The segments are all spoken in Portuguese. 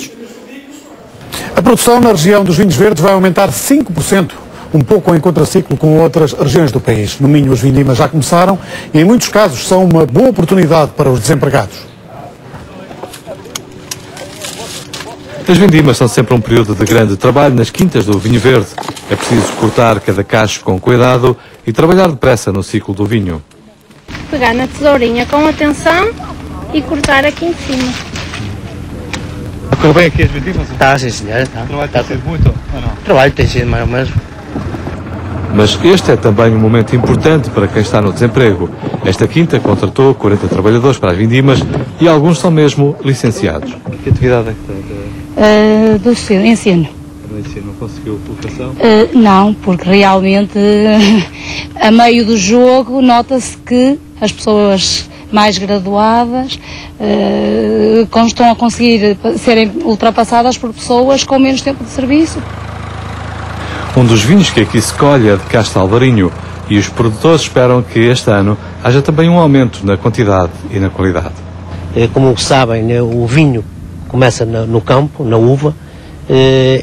produtos. A produção na região dos vinhos verdes vai aumentar 5%, um pouco em contraciclo com outras regiões do país. No Minho, as vindimas já começaram e, em muitos casos, são uma boa oportunidade para os desempregados. As vindimas são sempre um período de grande trabalho nas quintas do vinho verde. É preciso cortar cada cacho com cuidado e trabalhar depressa no ciclo do vinho. Pegar na tesourinha com atenção e cortar aqui em cima. Correu bem aqui as vindimas? Está, sim senhor. Está. O trabalho tem sido muito ou não? O trabalho tem sido mais ou menos. Mas este é também um momento importante para quem está no desemprego. Esta quinta contratou 40 trabalhadores para as vindimas e alguns são mesmo licenciados. Que atividade é que tem? Do ensino. No ensino, não conseguiu colocação? Não, porque realmente a meio do jogo nota-se que as pessoas mais graduadas estão a conseguir serem ultrapassadas por pessoas com menos tempo de serviço. Um dos vinhos que aqui se colhe é de Castro Alvarinho e os produtores esperam que este ano haja também um aumento na quantidade e na qualidade. Como sabem, o vinho começa no campo, na uva,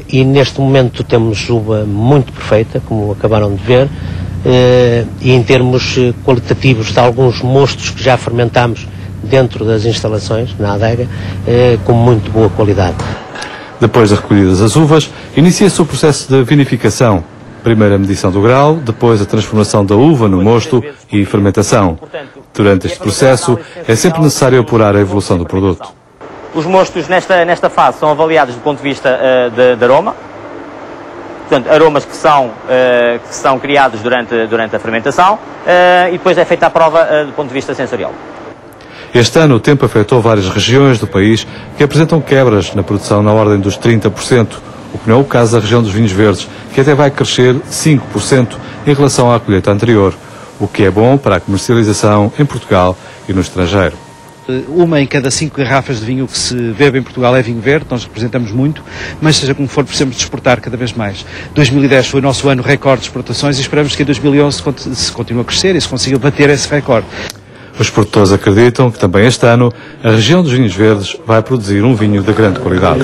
e neste momento temos uva muito perfeita, como acabaram de ver, e em termos qualitativos de alguns mostos que já fermentamos dentro das instalações, na adega, com muito boa qualidade. Depois de recolhidas as uvas, inicia-se o processo de vinificação. Primeiro a medição do grau, depois a transformação da uva no mosto e fermentação. Durante este processo, é sempre necessário apurar a evolução do produto. Os mostos nesta fase são avaliados do ponto de vista de aroma. Portanto, aromas que são criados durante a fermentação e depois é feita a prova do ponto de vista sensorial. Este ano o tempo afetou várias regiões do país que apresentam quebras na produção na ordem dos 30%, o que não é o caso da região dos vinhos verdes, que até vai crescer 5% em relação à colheita anterior, o que é bom para a comercialização em Portugal e no estrangeiro. Uma em cada 5 garrafas de vinho que se bebe em Portugal é vinho verde, nós representamos muito, mas seja como for, precisamos de exportar cada vez mais. 2010 foi o nosso ano recorde de exportações e esperamos que em 2011 se continue a crescer e se consiga bater esse recorde. Os produtores acreditam que também este ano a região dos vinhos verdes vai produzir um vinho de grande qualidade.